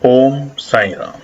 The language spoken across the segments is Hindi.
ओम साई राम।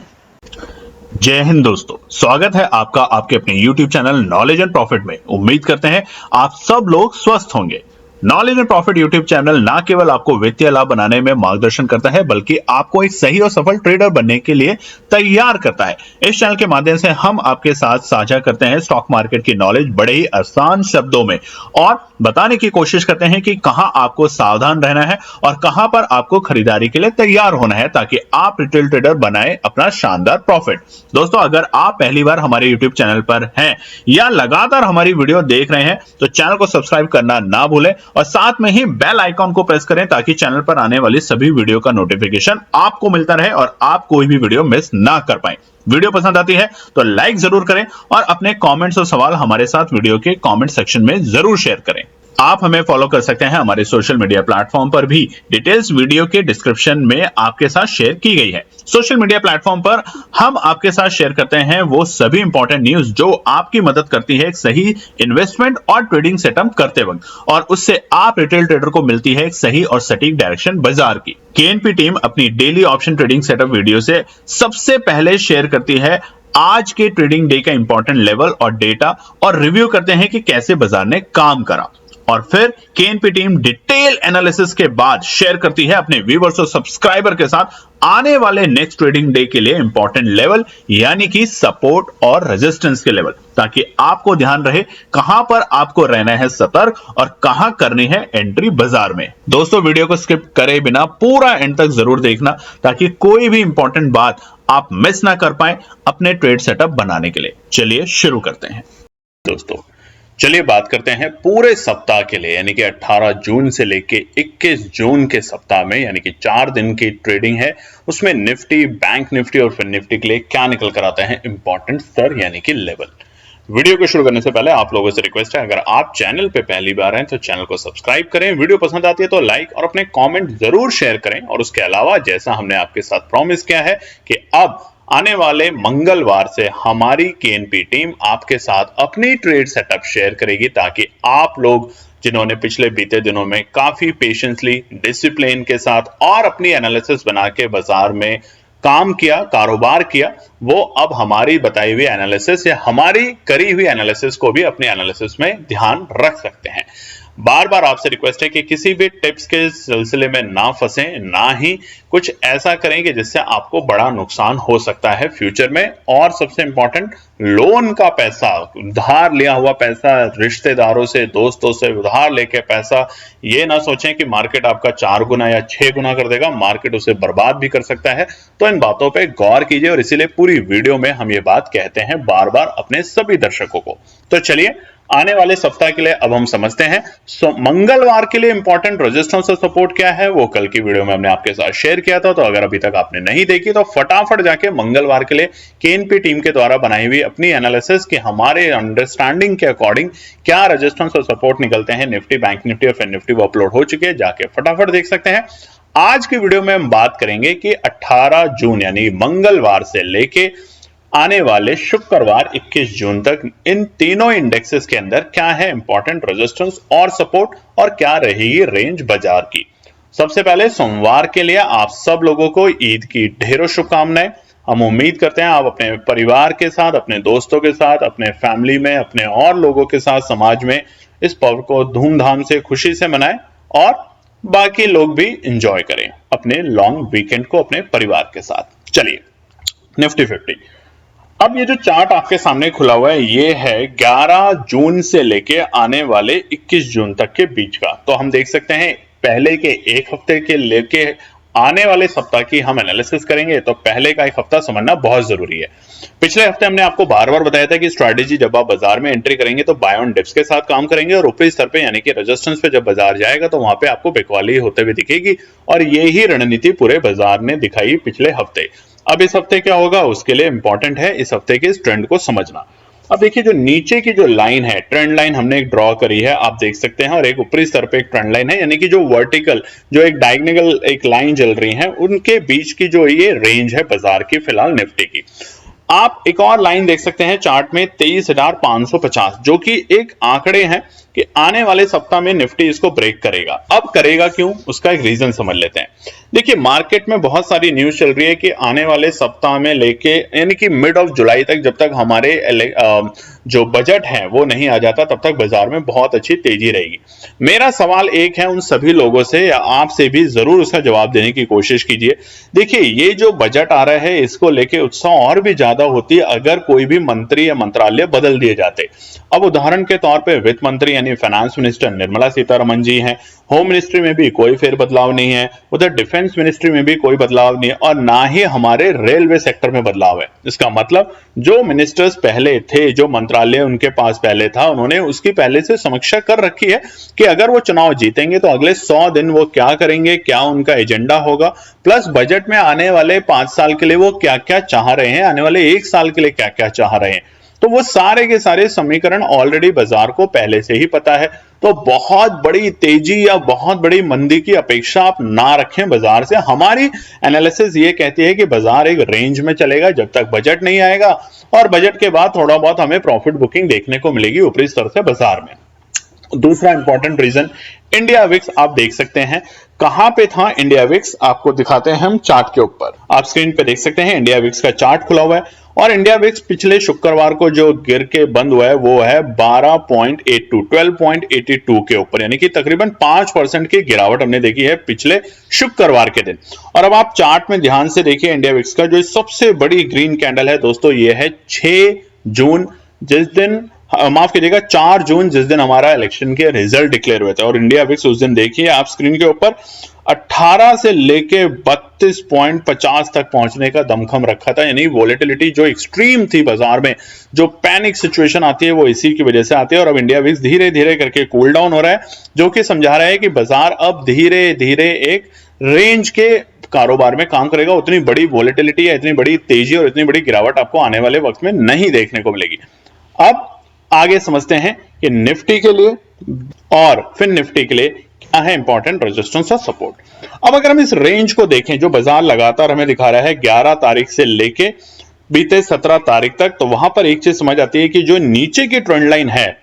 जय हिंद दोस्तों, स्वागत है आपका आपके अपने YouTube channel knowledge and profit में। उम्मीद करते हैं आप सब लोग स्वस्थ होंगे। Knowledge and profit YouTube channel ना केवल आपको वित्तीय लाभ बनाने में मार्गदर्शन करता है, बल्कि आपको एक सही और सफल ट्रेडर बनने के लिए तैयार करता है। इस चैनल के माध्यम से हम आपके साथ साझा करते हैं स्टॉक मार्केट की नॉलेज बड़े ही आसान शब्दों में और बताने की कोशिश करते हैं कि कहां आपको सावधान रहना है और कहां पर आपको खरीदारी के लिए तैयार होना है, ताकि आप रिटेल ट्रेडर बनाए अपना शानदार प्रॉफिट। दोस्तों, अगर आप पहली बार हमारे YouTube चैनल पर हैं या लगातार हमारी वीडियो देख रहे हैं तो चैनल को सब्सक्राइब करना ना भूलें और साथ में ही बेल आइकॉन को प्रेस करें, ताकि चैनल पर आने वाली सभी वीडियो का नोटिफिकेशन आपको मिलता रहे और आप कोई भी वीडियो मिस ना कर पाए। वीडियो पसंद आती है तो लाइक जरूर करें और अपने कमेंट्स और सवाल हमारे साथ वीडियो के कमेंट सेक्शन में जरूर शेयर करें। आप हमें फॉलो कर सकते हैं हमारे सोशल मीडिया प्लेटफॉर्म पर भी, डिटेल्स वीडियो के डिस्क्रिप्शन में आपके साथ शेयर की गई है। सोशल मीडिया प्लेटफॉर्म पर हम आपके साथ शेयर करते हैं वो सभी इंपॉर्टेंट न्यूज जो आपकी मदद करती है एक सही इन्वेस्टमेंट और ट्रेडिंग सेटअप करते वक्त, और उससे आप रिटेल ट्रेडर को मिलती है एक सही और सटीक डायरेक्शन बाजार की। केएनपी टीम अपनी daily option trading setup video से सबसे पहले शेयर करती है आज के ट्रेडिंग डे का इंपॉर्टेंट लेवल और डेटा, और रिव्यू करते हैं कि कैसे बाजार ने काम करा, और फिर केएनपी टीम डिटेल एनालिसिस के बाद शेयर करती है अपने व्यूअर्स और सब्सक्राइबर के साथ आने वाले नेक्स्ट ट्रेडिंग डे के लिए इंपॉर्टेंट लेवल, यानी कि सपोर्ट और रेजिस्टेंस के लेवल, ताकि आपको ध्यान रहे कहां पर आपको रहना है सतर्क और कहां करनी है एंट्री बाजार में। दोस्तों, वीडियो को स्किप करे बिना पूरा एंड तक जरूर देखना, ताकि कोई भी इंपॉर्टेंट बात आप मिस ना कर पाए अपने ट्रेड सेटअप बनाने के लिए। चलिए शुरू करते हैं। दोस्तों, चलिए बात करते हैं पूरे सप्ताह के लिए, यानी कि 18 जून से लेके 21 जून के सप्ताह में, यानी कि 4 दिन की ट्रेडिंग है। उसमें निफ्टी, बैंक निफ्टी और फिर निफ्टी के लिए क्या निकल कर आता है इंपॉर्टेंट स्तर यानी कि लेवल। वीडियो को शुरू करने से पहले आप लोगों से रिक्वेस्ट है, अगर आप चैनल पे पहली बार हैं तो चैनल को सब्सक्राइब करें, वीडियो पसंद आती है तो लाइक और अपने कमेंट जरूर शेयर करें। और उसके अलावा जैसा हमने आपके साथ प्रॉमिस किया है कि अब आने वाले मंगलवार से हमारी केएनपी टीम आपके साथ अपनी ट्रेड सेटअप शेयर करेगी, ताकि आप लोग जिन्होंने पिछले बीते दिनों में काफी पेशेंसली, डिसिप्लिन के साथ और अपनी एनालिसिस बना के बाजार में काम किया, कारोबार किया, वो अब हमारी बताई हुई एनालिसिस या हमारी करी हुई एनालिसिस को भी अपनी एनालिसिस में ध्यान रख सकते हैं। बार बार आपसे रिक्वेस्ट है कि किसी भी टिप्स के सिलसिले में ना फंसे, ना ही कुछ ऐसा करें कि जिससे आपको बड़ा नुकसान हो सकता है फ्यूचर में। और सबसे इंपॉर्टेंट, लोन का पैसा, उधार लिया हुआ पैसा, रिश्तेदारों से, दोस्तों से उधार लेके पैसा, ये ना सोचें कि मार्केट आपका 4 गुना या 6 गुना कर देगा, मार्केट उसे बर्बाद भी कर सकता है। तो इन बातों पे गौर कीजिए, और इसीलिए पूरी वीडियो में हम ये बात कहते हैं बार बार अपने सभी दर्शकों को। तो चलिए आने वाले सप्ताह के लिए अब हम समझते हैं। मंगलवार के लिए इंपॉर्टेंट रेजिस्टेंस और सपोर्ट क्या है वो कल की वीडियो में हमने आपके साथ शेयर किया था, तो अगर अभी तक आपने नहीं देखी तो फटाफट जाके मंगलवार के लिए केएनपी टीम के द्वारा बनाई हुई अपनी एनालिसिस कि हमारे अंडरस्टैंडिंग के अकॉर्डिंग क्या रेजिस्टेंस और सपोर्ट निकलते हैं निफ्टी, बैंक निफ्टी और फिर निफ्टी, वो अपलोड हो चुके हैं, जाके फटाफट देख सकते हैं। आज की वीडियो में हम बात करेंगे कि 18 जून यानी मंगलवार से लेके आने वाले शुक्रवार 21 जून तक इन तीनों इंडेक्सेस के अंदर क्या है इंपॉर्टेंट रेजिस्टेंस और सपोर्ट, और क्या रहेगी रेंज बाजार की। सबसे पहले सोमवार के लिए आप सब लोगों को ईद की ढेरों शुभकामनाएं। हम उम्मीद करते हैं आप अपने परिवार के साथ, अपने दोस्तों के साथ, अपने फैमिली में, अपने और लोगों के साथ समाज में इस पर्व को धूमधाम से, खुशी से मनाएं और बाकी लोग भी इंजॉय करें अपने लॉन्ग वीकेंड को अपने परिवार के साथ। चलिए निफ्टी 50, अब ये जो चार्ट आपके सामने खुला हुआ है ये है 11 जून से लेके आने वाले 21 जून तक के बीच का। तो हम देख सकते हैं पहले के एक हफ्ते के लेके आने वाले सप्ताह की हम एनालिसिस करेंगे, तो पहले का एक हफ्ता समझना बहुत जरूरी है। पिछले हफ्ते हमने आपको बार बार बताया था कि स्ट्रैटेजी जब आप बाजार में एंट्री करेंगे तो बाय ऑन डिप्स के साथ काम करेंगे, और ऊपरी स्तर पे यानी कि रेजिस्टेंस पे जब बाजार जाएगा तो वहां पे आपको बिकवाली होते हुए दिखेगी, और यही रणनीति पूरे बाजार ने दिखाई पिछले हफ्ते। अब इस हफ्ते क्या होगा उसके लिए इंपॉर्टेंट है इस हफ्ते के इस ट्रेंड को समझना। अब देखिए जो नीचे की जो लाइन है, ट्रेंड लाइन हमने एक ड्रॉ करी है, आप देख सकते हैं, और एक ऊपरी स्तर पे एक ट्रेंड लाइन है, यानी कि जो वर्टिकल, जो एक डायगोनल एक लाइन चल रही है, उनके बीच की जो ये रेंज है बाजार की फिलहाल निफ्टी की। आप एक और लाइन देख सकते हैं चार्ट में 23,550, जो कि एक आंकड़े हैं कि आने वाले सप्ताह में निफ्टी इसको ब्रेक करेगा। अब करेगा क्यों, उसका एक रीजन समझ लेते हैं। देखिए मार्केट में बहुत सारी न्यूज चल रही है कि आने वाले सप्ताह में लेके यानी कि मिड ऑफ जुलाई तक, जब तक हमारे जो बजट है वो नहीं आ जाता, तब तक बाजार में बहुत अच्छी तेजी रहेगी। मेरा सवाल एक है उन सभी लोगों से, या आपसे भी जरूर उसका जवाब देने की कोशिश कीजिए। देखिए ये जो बजट आ रहा है इसको लेके उत्साह और भी ज्यादा होती अगर कोई भी मंत्री या मंत्रालय बदल दिए जाते। अब उदाहरण के तौर पे वित्त मंत्री यानी फाइनेंस मिनिस्टर निर्मला सीतारमण जी हैं, होम मिनिस्ट्री में भी कोई फेरबदलाव नहीं है, उधर डिफेंस मिनिस्ट्री में भी कोई बदलाव नहीं है, और ना ही हमारे रेलवे सेक्टर में बदलाव है। इसका मतलब जो मिनिस्टर्स पहले थे, जो मंत्रालय उनके पास पहले था, उन्होंने उसकी पहले से समीक्षा कर रखी है कि अगर वो चुनाव जीतेंगे तो अगले 100 दिन वो क्या करेंगे, क्या उनका एजेंडा होगा, प्लस बजट में आने वाले 5 साल के लिए वो क्या क्या चाह रहे हैं, आने वाले 1 साल के लिए क्या क्या चाह रहे हैं। तो वो सारे के सारे समीकरण ऑलरेडी बाजार को पहले से ही पता है। तो बहुत बड़ी तेजी या बहुत बड़ी मंदी की अपेक्षा आप ना रखें बाजार से। हमारी एनालिसिस ये कहती है कि बाजार एक रेंज में चलेगा जब तक बजट नहीं आएगा, और बजट के बाद थोड़ा बहुत हमें प्रॉफिट बुकिंग देखने को मिलेगी ऊपरी स्तर से बाजार में। दूसरा इंपॉर्टेंट रीजन, इंडिया विक्स आप देख सकते हैं। कहां पे था इंडिया विक्स, आपको दिखाते हैं हम चार्ट के ऊपर। आप स्क्रीन पे देख सकते हैं इंडिया विक्स का चार्ट खुला हुआ है, और इंडिया विक्स पिछले शुक्रवार को जो गिर के बंद हुआ है वो है 12.82 के ऊपर, यानी कि तकरीबन 5% की गिरावट हमने देखी है पिछले शुक्रवार के दिन। और अब आप चार्ट में ध्यान से देखिए इंडिया विक्स का जो सबसे बड़ी ग्रीन कैंडल है दोस्तों, ये है 6 जून, जिस दिन माफ कीजिएगा 4 जून, जिस दिन हमारा इलेक्शन के रिजल्ट डिक्लेयर हुए थे। और इंडिया विक्स उस दिन देखिए आप स्क्रीन के ऊपर 18 से लेके 32.50 तक पहुंचने का दमखम रखा था। यानी वोलेटिलिटी जो एक्सट्रीम थी बाजार में, जो पैनिक सिचुएशन आती है वो इसी की वजह से आती है। और अब इंडिया विक्स धीरे धीरे करके कूल डाउन हो रहा है, जो कि समझा रहा है कि बाजार अब धीरे धीरे एक रेंज के कारोबार में काम करेगा। उतनी बड़ी वोलेटिलिटी या इतनी बड़ी तेजी और इतनी बड़ी गिरावट आपको आने वाले वक्त में नहीं देखने को मिलेगी। अब आगे समझते हैं कि निफ्टी के लिए और फिर निफ्टी के लिए क्या है इंपॉर्टेंट रेजिस्टेंस और सपोर्ट। अब अगर हम इस रेंज को देखें जो बाजार लगातार हमें दिखा रहा है 11 तारीख से लेके बीते 17 तारीख तक, तो वहां पर एक चीज समझ आती है कि जो नीचे की ट्रेंड लाइन है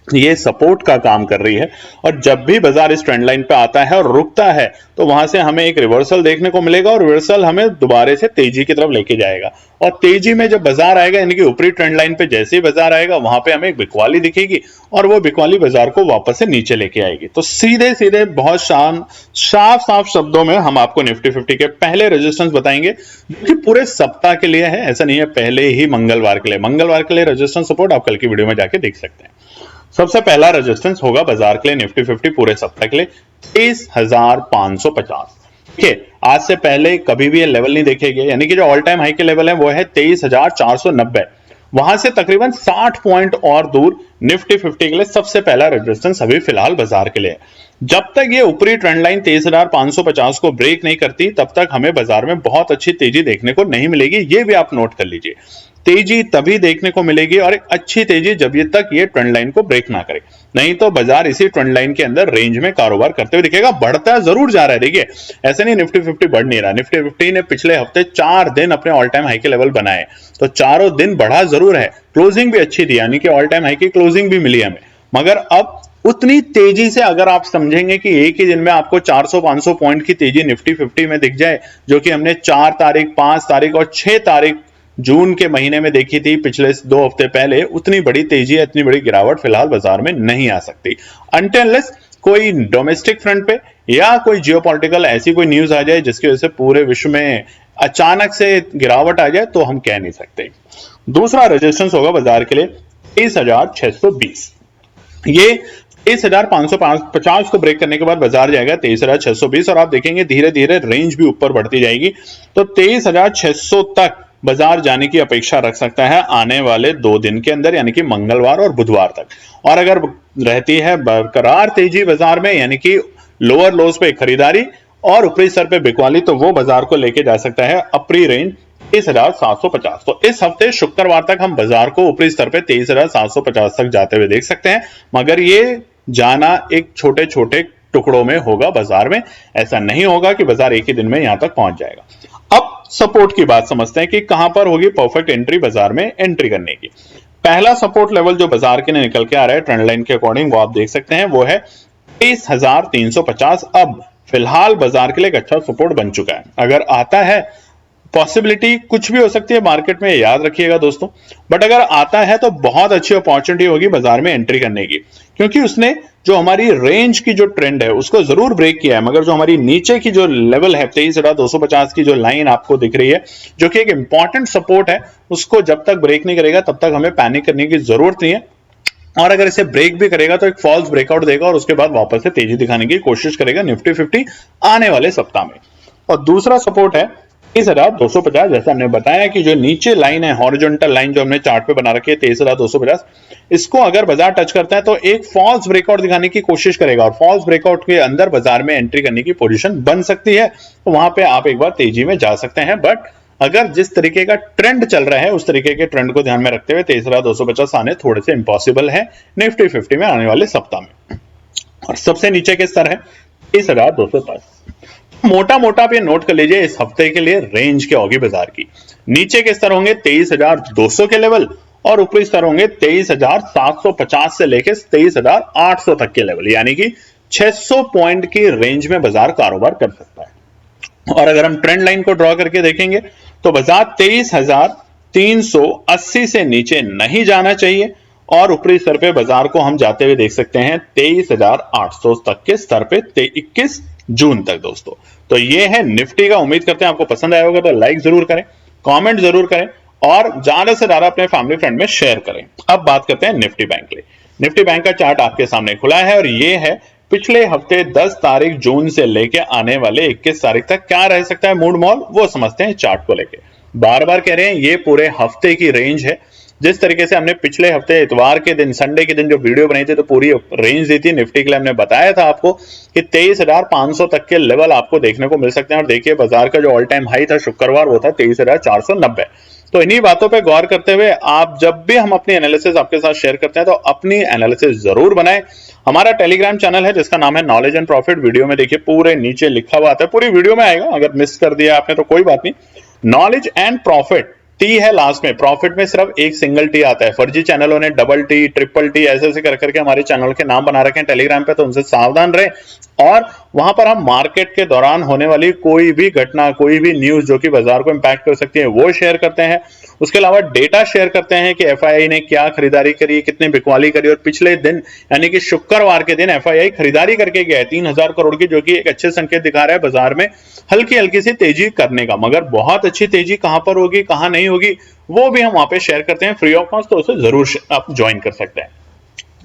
ये सपोर्ट का काम कर रही है। और जब भी बाजार इस ट्रेंड लाइन पे आता है और रुकता है तो वहां से हमें एक रिवर्सल देखने को मिलेगा, और रिवर्सल हमें दोबारा से तेजी की तरफ लेके जाएगा। और तेजी में जब बाजार आएगा, यानी कि ऊपरी ट्रेंड लाइन पे जैसे ही बाजार आएगा वहां पे हमें एक बिकवाली दिखेगी, और वो बिकवाली बाजार को वापस से नीचे लेके आएगी। तो सीधे सीधे बहुत साफ साफ शब्दों में हम आपको निफ्टी 50 के पहले रेजिस्टेंस बताएंगे, जो कि पूरे सप्ताह के लिए है, ऐसा नहीं है पहले ही मंगलवार के लिए। मंगलवार के लिए रेजिस्टेंस सपोर्ट आप कल की वीडियो में जाके देख सकते हैं। सबसे पहला रेजिस्टेंस होगा बाजार के लिए निफ्टी 50 पूरे सप्ताह के लिए 23,550। देखिए आज से पहले कभी भी ये लेवल नहीं देखे गए, यानी कि जो ऑल टाइम हाई के लेवल है वो है 23,490। वहां से तकरीबन 60 पॉइंट और दूर निफ्टी 50 के लिए सबसे पहला रेजिस्टेंस अभी फिलहाल बाजार के लिए है। जब तक ये ऊपरी ट्रेंड लाइन 23,550 को ब्रेक नहीं करती, तब तक हमें बाजार में बहुत अच्छी तेजी देखने को नहीं मिलेगी। ये भी आप नोट कर लीजिए, तेजी तभी देखने को मिलेगी और एक अच्छी तेजी जब ये तक ये ट्रेंड लाइन को ब्रेक ना करे, नहीं तो बाजार इसी ट्रेंड लाइन के अंदर रेंज में कारोबार करते हुए दिखेगा। बढ़ता जरूर जा रहा है, देखिए ऐसे नहीं निफ्टी 50 बढ़ नहीं रहा। निफ्टी 50 ने पिछले हफ्ते 4 दिन अपने ऑल टाइम हाई के लेवल बनाए, तो चारों दिन बढ़ा जरूर है, क्लोजिंग भी अच्छी थी, यानी कि ऑल टाइम हाई की क्लोजिंग भी मिली हमें। मगर अब उतनी तेजी से अगर आप समझेंगे कि एक ही दिन में आपको 400-500 पॉइंट की तेजी निफ्टी 50 में दिख जाए, जो कि हमने 4 तारीख, 5 तारीख और 6 तारीख जून के महीने में देखी थी पिछले 2 हफ्ते पहले, उतनी बड़ी तेजी, इतनी बड़ी गिरावट फिलहाल बाजार में नहीं आ सकती अनटिल कोई डोमेस्टिक फ्रंट पे या कोई जियोपॉलिटिकल ऐसी कोई न्यूज आ जाए जिसकी वजह से पूरे विश्व में अचानक से गिरावट आ जाए, तो हम कह नहीं सकते। दूसरा रेजिस्टेंस होगा बाजार के लिए 23,620। ये 23,550 को ब्रेक करने के बाद बाजार जाएगा 23,620, और आप देखेंगे धीरे धीरे रेंज भी ऊपर बढ़ती जाएगी। तो 23,600 तक बाजार जाने की अपेक्षा रख सकता है आने वाले 2 दिन के अंदर, यानी कि मंगलवार और बुधवार तक। और अगर रहती है बरकरार तेजी बाजार में, यानी कि लोअर लोज पे खरीदारी और ऊपरी स्तर पे बिकवाली, तो वो बाजार को लेके जा सकता है अप्री रेंज 23,750। तो इस हफ्ते शुक्रवार तक हम बाजार को ऊपरी स्तर पे 23,750 तक जाते हुए देख सकते हैं, मगर ये जाना एक छोटे छोटे टुकड़ों में होगा बाजार में। ऐसा नहीं होगा कि बाजार एक ही दिन में यहां तक पहुंच जाएगा। अब सपोर्ट की बात समझते हैं कि कहां पर होगी परफेक्ट एंट्री बाजार में एंट्री करने की। पहला सपोर्ट लेवल जो बाजार के लिए निकल के आ रहा है ट्रेंड लाइन के अकॉर्डिंग, वो आप देख सकते हैं, वो है 23,350। अब फिलहाल बाजार के लिए एक अच्छा सपोर्ट बन चुका है। अगर आता है, पॉसिबिलिटी कुछ भी हो सकती है मार्केट में, याद रखिएगा दोस्तों, बट अगर आता है तो बहुत अच्छी अपॉर्चुनिटी होगी बाजार में एंट्री करने की, क्योंकि उसने जो हमारी रेंज की जो ट्रेंड है उसको जरूर ब्रेक किया है, मगर जो हमारी नीचे की जो लेवल है 23,250 की जो लाइन आपको दिख रही है, जो कि एक इंपॉर्टेंट सपोर्ट है, उसको जब तक ब्रेक नहीं करेगा तब तक हमें पैनिक करने की जरूरत नहीं है। और अगर इसे ब्रेक भी करेगा तो एक फॉल्स ब्रेकआउट देगा और उसके बाद वापस से तेजी दिखाने की कोशिश करेगा निफ्टी 50 आने वाले सप्ताह में। और दूसरा सपोर्ट है 23,250, जैसा हमने बताया कि जो नीचे लाइन है, हॉरिजॉन्टल लाइन जो हमने चार्ट पे बना रखी है 23,250, इसको अगर बाजार टच करता है तो एक फॉल्स ब्रेकआउट दिखाने की कोशिश करेगा और फॉल्स ब्रेकआउट के अंदर बाजार में एंट्री करने की पोजीशन बन सकती है, तो वहां पे आप एक बार तेजी में जा सकते हैं। बट अगर जिस तरीके का ट्रेंड चल रहा है उस तरीके के ट्रेंड को ध्यान में रखते हुए 23,250 आने थोड़े से इंपॉसिबल है निफ्टी 50 में आने वाले सप्ताह में। और सबसे नीचे के स्तर है 23,210। मोटा मोटा आप ये नोट कर लीजिए, इस हफ्ते के लिए रेंज के होगी बाजार की। नीचे के स्तर होंगे 23,200 के लेवल और ऊपरी स्तर होंगे 23,750 से लेकर 23,800 तक के लेवल, यानी कि 600 पॉइंट की रेंज में बाजार कारोबार कर सकता है। और अगर हम ट्रेंड लाइन को ड्रॉ करके देखेंगे तो बाजार 23,380 से नीचे नहीं जाना चाहिए और ऊपरी स्तर पे बाजार को हम जाते हुए देख सकते हैं 23,800 तक के स्तर पे 21 जून तक दोस्तों। तो ये है निफ्टी का। उम्मीद करते हैं आपको पसंद आया होगा, तो लाइक जरूर करें, कमेंट जरूर करें और ज्यादा से ज्यादा अपने फैमिली फ्रेंड में शेयर करें। अब बात करते हैं निफ्टी बैंक के। निफ्टी बैंक का चार्ट आपके सामने खुला है और ये है पिछले हफ्ते 10 तारीख जून से लेके आने वाले 21 तारीख तक क्या रह सकता है मूड मॉल, वो समझते हैं चार्ट को लेके। बार बार कह रहे हैं ये पूरे हफ्ते की रेंज है। जिस तरीके से हमने पिछले हफ्ते इतवार के दिन, संडे के दिन जो वीडियो बनाई थी तो पूरी रेंज दी थी निफ्टी के लिए, हमने बताया था आपको कि 23,500 तक के लेवल आपको देखने को मिल सकते हैं। और देखिए बाजार का जो ऑल टाइम हाई था शुक्रवार वो था 23,490। तो इन्हीं बातों पे गौर करते हुए आप जब भी हम अपनी एनालिसिस आपके साथ शेयर करते हैं तो अपनी एनालिसिस जरूर बनाएं। हमारा टेलीग्राम चैनल है जिसका नाम है नॉलेज एंड प्रॉफिट। वीडियो में देखिए पूरे नीचे लिखा हुआ आता है, पूरी वीडियो में आएगा, अगर मिस कर दिया आपने तो कोई बात नहीं। नॉलेज एंड प्रॉफिट, टी है लास्ट में, प्रॉफिट में सिर्फ एक सिंगल टी आता है। फर्जी चैनलों ने डबल टी, ट्रिपल टी ऐसे ऐसे कर करके हमारे चैनल के नाम बना रखे हैं टेलीग्राम पे, तो उनसे सावधान रहे। और वहां पर हम मार्केट के दौरान होने वाली कोई भी घटना, कोई भी न्यूज जो कि बाजार को इंपैक्ट कर सकती है वो शेयर करते हैं। उसके अलावा डेटा शेयर करते हैं कि एफआईआई ने क्या खरीदारी करी, कितनी बिकवाली करी। और पिछले दिन यानी कि शुक्रवार के दिन एफआईआई खरीदारी करके गया है 3,000 करोड़ की, जो कि एक अच्छे संकेत दिखा रहा है बाजार में हल्की हल्की सी तेजी करने का। मगर बहुत अच्छी तेजी कहां पर होगी, कहां नहीं होगी, वो भी हम वहां पे शेयर करते हैं फ्री ऑफ कॉस्ट, तो उसे जरूर आप ज्वाइन कर सकते हैं।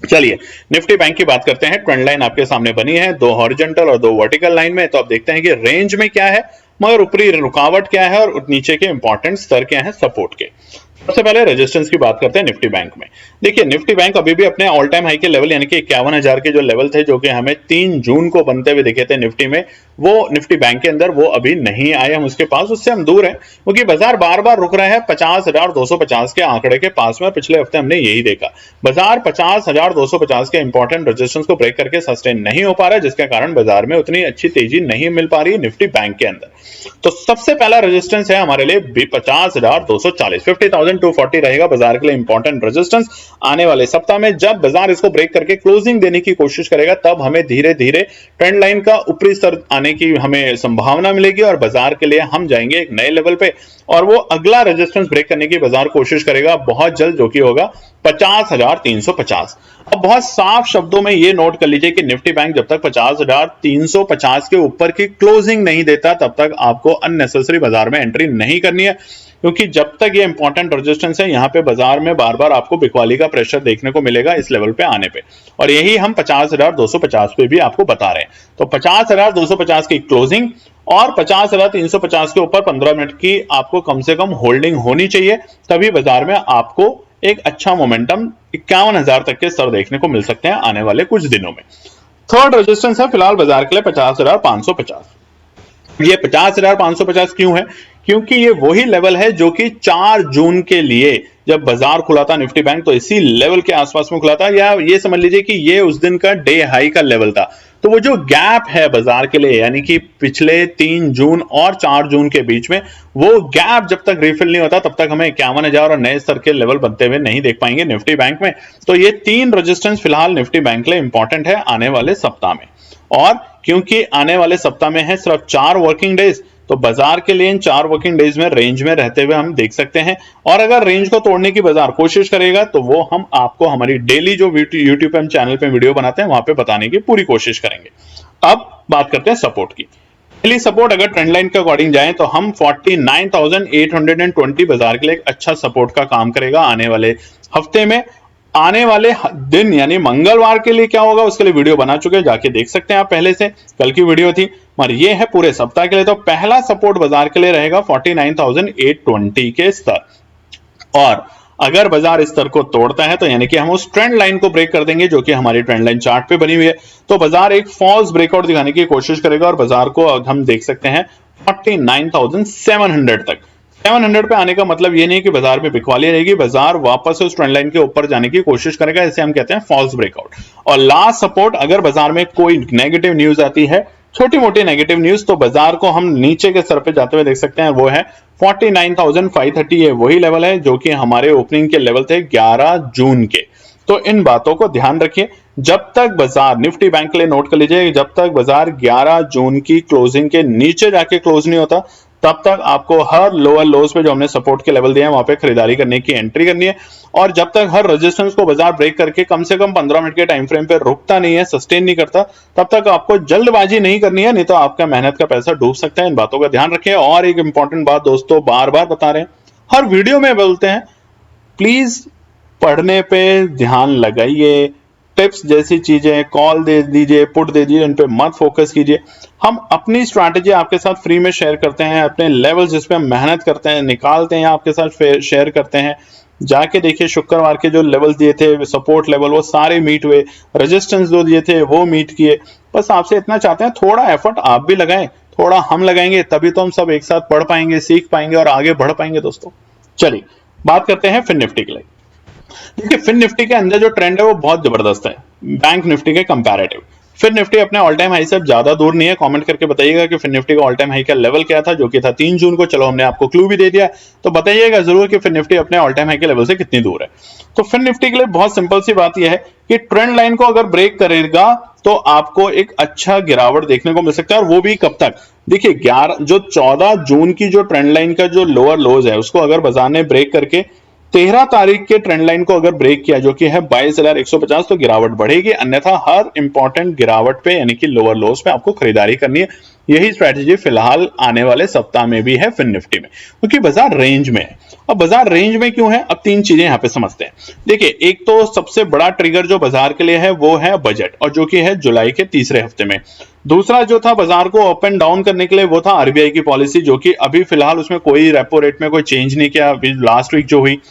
चलिए निफ्टी बैंक की बात करते हैं। ट्रेंड लाइन आपके सामने बनी है, 2 हॉरिजॉन्टल और 2 वर्टिकल लाइन में। तो आप देखते हैं कि रेंज में क्या है, मगर ऊपरी रुकावट क्या है और नीचे के इंपॉर्टेंट स्तर क्या है सपोर्ट के। सबसे पहले रेजिस्टेंस की बात करते हैं निफ्टी बैंक में। देखिए निफ्टी बैंक अभी भी अपने ऑल टाइम हाई के लेवल यानी कि 51,000 के जो लेवल थे, जो कि हमें 3 जून को बनते हुए दिखे थे निफ्टी में, वो निफ्टी बैंक के अंदर वो अभी नहीं आए हम उसके पास, उससे हम दूर हैं, क्योंकि बाजार बार बार रुक रहा है 50,250 के आंकड़े के पास में। पिछले हफ्ते हमने यही देखा, बाजार 50,250 के इंपॉर्टेंट रेजिस्टेंस को ब्रेक करके सस्टेन नहीं हो पा रहा है, जिसके कारण बाजार में उतनी अच्छी तेजी नहीं मिल पा रही है निफ्टी बैंक के अंदर। तो सबसे पहला रेजिस्टेंस है हमारे लिए 50,240, 50,240 रहेगा बाजार के लिए इंपॉर्टेंट रेजिस्टेंस आने वाले सप्ताह में। जब बाजार इसको ब्रेक करके क्लोजिंग देने की कोशिश करेगा तब हमें धीरे धीरे ट्रेंड लाइन का ऊपरी स्तर आने की हमें संभावना मिलेगी और बाजार के लिए हम जाएंगे एक नए लेवल पे, और वो अगला रेजिस्टेंस ब्रेक करने की बाजार कोशिश करेगा बहुत जल्द, जो कि होगा 50,350। अब बहुत साफ शब्दों में ये नोट कर लीजिए कि निफ्टी बैंक जब तक 50,350 के ऊपर की क्लोजिंग नहीं देता तब तक आपको अननेसेसरी बाजार में एंट्री नहीं करनी है, क्योंकि जब तक ये इंपॉर्टेंट रेजिस्टेंस है यहाँ पे बाजार में बार बार आपको बिकवाली का प्रेशर देखने को मिलेगा इस लेवल पे आने पे, और यही हम 50,250 पे भी आपको बता रहे हैं। तो 50,250 की क्लोजिंग और 50,350 के ऊपर 15 मिनट की आपको कम से कम होल्डिंग होनी चाहिए, तभी बाजार में आपको एक अच्छा मोमेंटम 51,000 तक के स्तर देखने को मिल सकते हैं आने वाले कुछ दिनों में। थर्ड रेजिस्टेंस है फिलहाल बाजार के लिए 50,550। ये 50,550 क्यों है? क्योंकि ये वही लेवल है जो कि 4 जून के लिए जब बाजार खुला था निफ्टी बैंक तो इसी लेवल के आसपास में खुला था, या ये समझ लीजिए कि ये उस दिन का डे हाई का लेवल था। तो वो जो गैप है बाजार के लिए, यानी कि पिछले 3 जून और 4 जून के बीच में, वो गैप जब तक रिफिल नहीं होता तब तक हमें 51,000 और नए स्तर के लेवल बनते हुए नहीं देख पाएंगे निफ्टी बैंक में। तो ये 3 रेजिस्टेंस फिलहाल निफ्टी बैंक के लिए इंपॉर्टेंट है आने वाले सप्ताह में। और क्योंकि आने वाले सप्ताह में है सिर्फ 4 वर्किंग डेज, तो बाजार के लिए इन 4 वर्किंग डेज में रेंज में रहते हुए हम देख सकते हैं। और अगर रेंज को तोड़ने की बाजार कोशिश करेगा तो वो हम आपको हमारी डेली जो यूट्यूब पे हम चैनल पे वीडियो बनाते हैं वहां पे बताने की पूरी कोशिश करेंगे। अब बात करते हैं सपोर्ट की। पहली सपोर्ट अगर ट्रेंड लाइन के अकॉर्डिंग जाए तो हम 49,820 बाजार के लिए एक अच्छा सपोर्ट का काम करेगा आने वाले हफ्ते में। आने वाले दिन यानी मंगलवार के लिए क्या होगा उसके लिए वीडियो बना चुके हैं, जाके देख सकते हैं आप, पहले से कल की वीडियो थी। और ये है पूरे सप्ताह के लिए। तो पहला सपोर्ट बाजार के लिए रहेगा 49,820 के स्तर। और अगर बाजार इस स्तर को तोड़ता है तो यानी कि हम उस ट्रेंड लाइन को ब्रेक कर देंगे जो कि हमारी ट्रेंड लाइन चार्ट पे बनी हुई है, तो बाजार एक फॉल्स ब्रेकआउट दिखाने की कोशिश करेगा और बाजार को हम देख सकते हैं 49,700 तक। 700 पे आने का मतलब ये नहीं कि बाजार में बिकवाली रहेगी, बाजार वापस उस ट्रेंड लाइन के ऊपर जाने की कोशिश करेगा, इसे हम कहते हैं फॉल्स ब्रेकआउट। और लास्ट सपोर्ट, अगर बाजार में कोई नेगेटिव न्यूज आती है, छोटी मोटी नेगेटिव न्यूज, तो बाजार को हम नीचे के स्तर पे जाते हुए देख सकते हैं, वो है 49,530। ये वही लेवल है जो कि हमारे ओपनिंग के लेवल थे 11 जून के। तो इन बातों को ध्यान रखिए। जब तक बाजार निफ्टी बैंक के लिए नोट कर लीजिए, जब तक बाजार 11 जून की क्लोजिंग के नीचे जाके क्लोज नहीं होता तब तक आपको हर लोअर लोज पे जो हमने सपोर्ट के लेवल दिए हैं वहां पे खरीदारी करने की एंट्री करनी है। और जब तक हर रेजिस्टेंस को बाजार ब्रेक करके कम से कम 15 मिनट के टाइम फ्रेम पे रुकता नहीं है, सस्टेन नहीं करता, तब तक आपको जल्दबाजी नहीं करनी है, नहीं तो आपका मेहनत का पैसा डूब सकता है। इन बातों का ध्यान रखिए। और एक इंपॉर्टेंट बात दोस्तों, बार बार बता रहे हैं, हर वीडियो में बोलते हैं, प्लीज पढ़ने पे ध्यान लगाइए। टिप्स जैसी चीजें, कॉल दे दीजिए, पुट दे दीजिए, इन पे मत फोकस कीजिए। हम अपनी स्ट्रैटेजी आपके साथ फ्री में शेयर करते हैं, अपने लेवल जिस पे हम मेहनत करते हैं निकालते हैं, आपके साथ शेयर करते हैं। जाके देखिए शुक्रवार के जो लेवल दिए थे सपोर्ट लेवल, वो सारे मीट हुए, रेजिस्टेंस जो दिए थे वो मीट किए। बस आपसे इतना चाहते हैं, थोड़ा एफर्ट आप भी लगाएं, थोड़ा हम लगाएंगे, तभी तो हम सब एक साथ पढ़ पाएंगे, सीख पाएंगे और आगे बढ़ पाएंगे दोस्तों। चलिए बात करते हैं फिन निफ्टी के लिए। देखिए फिन निफ्टी के अंदर जो ट्रेंड है वो बहुत जबरदस्त है बैंक निफ्टी के कंपैरेटिव। फिन निफ्टी अपने ऑल टाइम हाई से ज्यादा दूर नहीं है। कमेंट करके बताइएगा कि फिन निफ्टी का ऑल टाइम हाई का लेवल क्या था, जो कि था 3 जून को। चलो हमने आपको क्लू भी दे दिया, तो बताइएगा जरूर कि फिन निफ्टी अपने ऑल टाइम हाई के लेवल से कितनी दूर है। तो फिन निफ्टी के लिए बहुत सिंपल सी बात यह है कि ट्रेंड लाइन को अगर ब्रेक करेगा तो आपको एक अच्छा गिरावट देखने को मिल सकता है। और वो भी कब तक? देखिए 14 जून की जो ट्रेंड लाइन का जो लोअर लोज है उसको अगर बाजार ने ब्रेक करके 13 तारीख के ट्रेंड लाइन को अगर ब्रेक किया जो कि है 22,150, तो गिरावट बढ़ेगी। अन्यथा हर इंपॉर्टेंट गिरावट पे यानी कि लोअर लोज पे आपको खरीदारी करनी है। यही स्ट्रेटेजी फिलहाल आने वाले सप्ताह में भी है फिन निफ्टी में, क्योंकि बाजार रेंज में है। अब बाजार रेंज में क्यों है, अब 3 चीजें यहां पे समझते हैं। देखिए एक तो सबसे बड़ा ट्रिगर जो बाजार के लिए है वो है बजट, और जो कि है जुलाई के तीसरे हफ्ते में। दूसरा जो था बाजार को अप एंड डाउन करने के लिए वो था आरबीआई की पॉलिसी, जो कि अभी फिलहाल उसमें कोई रेपो रेट में कोई चेंज नहीं किया। अभी लास्ट वीक जो हुई,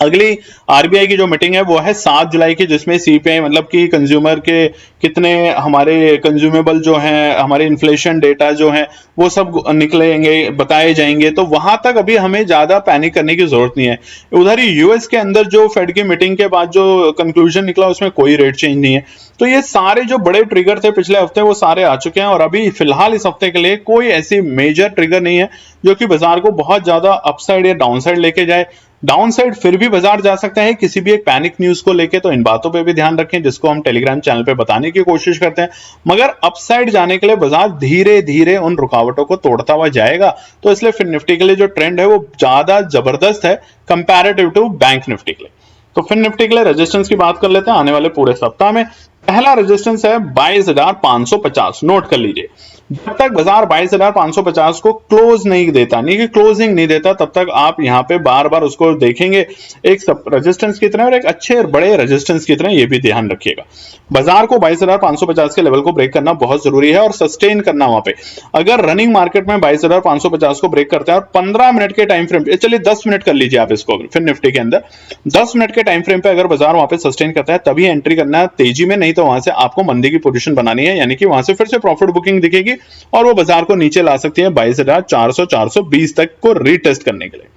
अगली आरबीआई की जो मीटिंग है वो है 7 जुलाई की, जिसमें सीपीआई मतलब कि कंज्यूमर के कितने हमारे कंज्यूमेबल जो हैं, हमारे इन्फ्लेशन डेटा जो है वो सब निकलेंगे, बताए जाएंगे। तो वहां तक अभी हमें ज्यादा पैनिक करने की जरूरत नहीं है। उधर ही यूएस के अंदर जो फेड की मीटिंग के बाद जो कंक्लूजन निकला उसमें कोई रेट चेंज नहीं है। तो ये सारे जो बड़े ट्रिगर थे पिछले हफ्ते वो सारे आ चुके हैं, और अभी फिलहाल इस हफ्ते के लिए कोई ऐसी मेजर ट्रिगर नहीं है जो कि बाजार को बहुत ज्यादा अपसाइड या डाउनसाइड लेके जाए। डाउनसाइड फिर भी बाजार जा सकता है किसी भी एक पैनिक न्यूज को लेके, तो इन बातों पे भी ध्यान रखें जिसको हम टेलीग्राम चैनल पे बताने की कोशिश करते हैं। मगर अपसाइड जाने के लिए बाजार धीरे धीरे उन रुकावटों को तोड़ता हुआ जाएगा। तो इसलिए फिन निफ्टी के लिए जो ट्रेंड है वो ज्यादा जबरदस्त है कंपैरेटिव टू बैंक निफ्टी के लिए। तो फिन निफ्टी के लिए रेजिस्टेंस की बात कर लेते हैं आने वाले पूरे सप्ताह में। पहला रेजिस्टेंस है 22,550, नोट कर लीजिए। जब तक बाजार 22,550 को क्लोज नहीं देता, नहीं कि क्लोजिंग नहीं देता, तब तक आप यहां पे बार बार उसको देखेंगे एक रेजिस्टेंस की तरह और एक अच्छे और बड़े रेजिस्टेंस की तरह। ये भी ध्यान रखिएगा, बाजार को 22,550 के लेवल को ब्रेक करना बहुत जरूरी है और सस्टेन करना वहां पे। अगर रनिंग मार्केट में 22,550 को ब्रेक करते हैं और 15 मिनट के टाइम फ्रेम पे, चलिए 10 मिनट कर लीजिए आप इसको, फिर निफ्टी के अंदर 10 मिनट के टाइम फ्रेम पे अगर बाजार वहां पे सस्टेन करता है तभी एंट्री करना है तेजी में, नहीं तो वहां से आपको मंदी की पोजीशन बनानी है, यानी कि वहां से फिर से प्रॉफिट बुकिंग दिखेगी और वो बाजार को नीचे ला सकती है 22,400 420 तक को रीटेस्ट करने के लिए।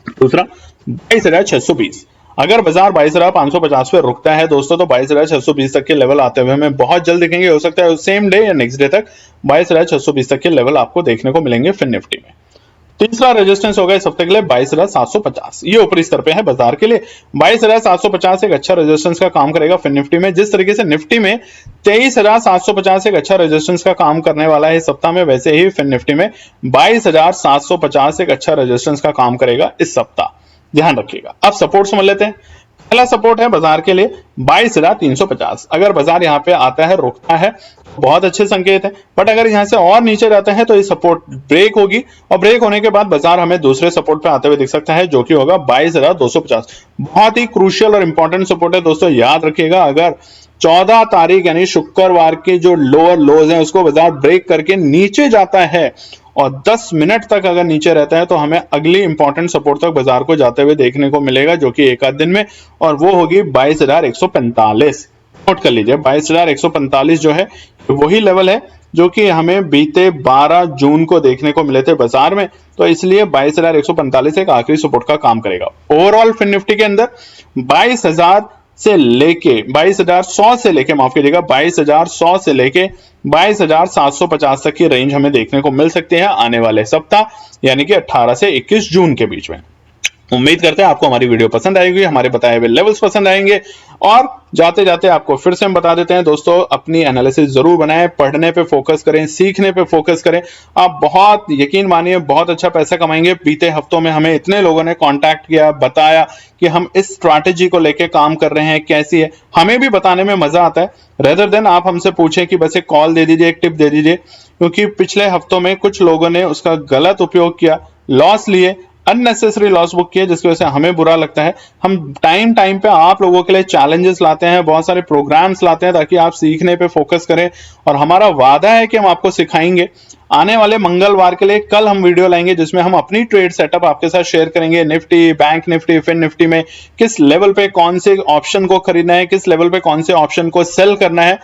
दूसरा 22,620, अगर बाजार 22,550 पे रुकता है दोस्तों तो 22,620 तक के लेवल आते हुए हमें बहुत जल्द दिखेंगे। हो सकता है सेम डे या नेक्स्ट डे तक 22,620 तक के लेवल आपको देखने को मिलेंगे फिन निफ्टी में। तीसरा रेजिस्टेंस होगा इस हफ्ते के लिए 22,750, ये ऊपरी स्तर पे है बाजार के लिए। 22,750 एक अच्छा रेजिस्टेंस का काम करेगा फिन निफ्टी में। जिस तरीके से निफ्टी में 23,750 एक अच्छा रेजिस्टेंस का काम करने वाला है इस सप्ताह में, वैसे ही फिन निफ्टी में 22,750 एक अच्छा रेजिस्टेंस का काम करेगा इस सप्ताह, ध्यान रखिएगा। अब सपोर्ट समझ लेते हैं। पहला सपोर्ट है बाजार के लिए 22,350, अगर बाजार यहां पे आता है रुकता है बहुत अच्छे संकेत है, बट अगर यहां से और नीचे जाता है तो ये सपोर्ट ब्रेक होगी और ब्रेक होने के बाद बाजार हमें दूसरे सपोर्ट पे आते हुए दिख सकता है जो कि होगा 22,250। बहुत ही क्रूशियल और इंपॉर्टेंट सपोर्ट है दोस्तों, याद रखिएगा। अगर 14 तारीख यानी शुक्रवार के जो लोअर लोज हैं उसको बाजार ब्रेक करके नीचे जाता है और 10 मिनट तक अगर नीचे रहता है तो हमें अगली इंपॉर्टेंट सपोर्ट तक बाजार को जाते हुए देखने को मिलेगा जो कि एक आध दिन में, और वो होगी 22,145। नोट कर लीजिए 22,145 जो है वही लेवल है जो कि हमें बीते 12 जून को देखने को मिले थे बाजार में, तो इसलिए 22,145 एक आखिरी सपोर्ट का काम करेगा। ओवरऑल फिन निफ्टी के अंदर 22,100 से लेके माफ कीजिएगा 22,100 से लेके 22,750 तक की रेंज हमें देखने को मिल सकती है आने वाले सप्ताह, यानी कि 18 से 21 जून के बीच में। उम्मीद करते हैं आपको हमारी वीडियो पसंद आएगी, हमारे बताए हुए लेवल्स पसंद आएंगे। और जाते जाते आपको फिर से हम बता देते हैं दोस्तों, अपनी एनालिसिस जरूर बनाएं, पढ़ने पे फोकस करें, सीखने पे फोकस करें। आप बहुत यकीन मानिए बहुत अच्छा पैसा कमाएंगे। बीते हफ्तों में हमें इतने लोगों ने कांटेक्ट किया, बताया कि हम इस स्ट्रैटेजी को लेके काम कर रहे हैं, कैसी है, हमें भी बताने में मजा आता है रेदर देन आप हमसे पूछें कि बस एक कॉल दे दीजिए, एक टिप दे दीजिए। क्योंकि पिछले हफ्तों में कुछ लोगों ने उसका गलत उपयोग किया, लॉस लिए, अननेसेसरी लॉस बुक किए, जिसकी वजह से हमें बुरा लगता है। हम टाइम टाइम पे आप लोगों के लिए चैलेंजेस लाते हैं, बहुत सारे प्रोग्राम्स लाते हैं ताकि आप सीखने पे फोकस करें, और हमारा वादा है कि हम आपको सिखाएंगे। आने वाले मंगलवार के लिए कल हम वीडियो लाएंगे जिसमें हम अपनी ट्रेड सेटअप आपके साथ शेयर करेंगे। Nifty, bank Nifty, fin Nifty में किस लेवल पे कौन से ऑप्शन को खरीदना है, किस लेवल पे कौन से ऑप्शन को सेल करना है,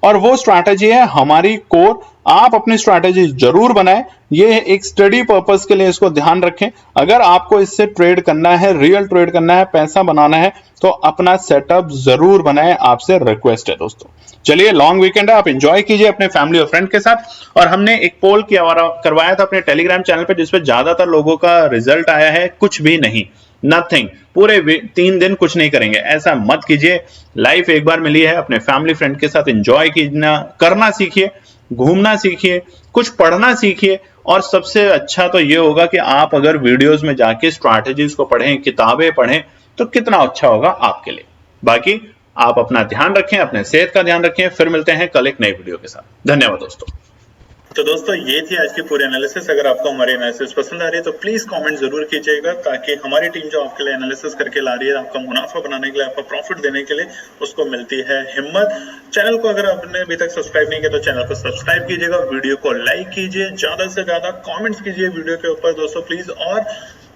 और वो स्ट्रैटेजी है हमारी कोर। आप अपनी स्ट्रैटेजी जरूर बनाएं, ये एक स्टडी पर्पस के लिए इसको ध्यान रखें। अगर आपको इससे ट्रेड करना है, रियल ट्रेड करना है, पैसा बनाना है, तो अपना सेटअप जरूर बनाएं, आपसे रिक्वेस्ट है दोस्तों। चलिए, लॉन्ग वीकेंड है, आप एंजॉय कीजिए अपने फैमिली और फ्रेंड के साथ। और हमने एक पोल करवाया था अपने टेलीग्राम चैनल पे जिसपे ज्यादातर लोगों का रिजल्ट आया है कुछ भी नहीं, नथिंग, पूरे 3 दिन कुछ नहीं करेंगे। ऐसा मत कीजिए, लाइफ एक बार मिली है, अपने फैमिली फ्रेंड के साथ एंजॉय करना सीखिए, घूमना सीखिए, कुछ पढ़ना सीखिए। और सबसे अच्छा तो ये होगा कि आप अगर वीडियोस में जाके स्ट्रैटेजीज को पढ़ें, किताबें पढ़ें, तो कितना अच्छा होगा आपके लिए। बाकी आप अपना ध्यान रखें, अपने सेहत का ध्यान रखें। फिर मिलते हैं कल एक नई वीडियो के साथ। धन्यवाद दोस्तों। तो दोस्तों ये थी आज की पूरी एनालिसिस। अगर आपको हमारी एनालिसिस पसंद आ रही है तो प्लीज कमेंट जरूर कीजिएगा, ताकि हमारी टीम जो आपके लिए एनालिसिस करके ला रही है, आपका मुनाफा बनाने के लिए, आपका प्रॉफिट देने के लिए, उसको मिलती है हिम्मत। चैनल को अगर आपने अभी तक सब्सक्राइब नहीं किया तो चैनल को सब्सक्राइब कीजिएगा, वीडियो को लाइक कीजिए, ज्यादा से ज्यादा कॉमेंट्स कीजिए वीडियो के ऊपर दोस्तों प्लीज, और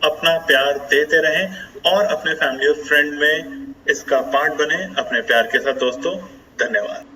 अपना प्यार देते रहें और अपने फैमिली और फ्रेंड में इसका पार्ट बने अपने प्यार के साथ दोस्तों। धन्यवाद।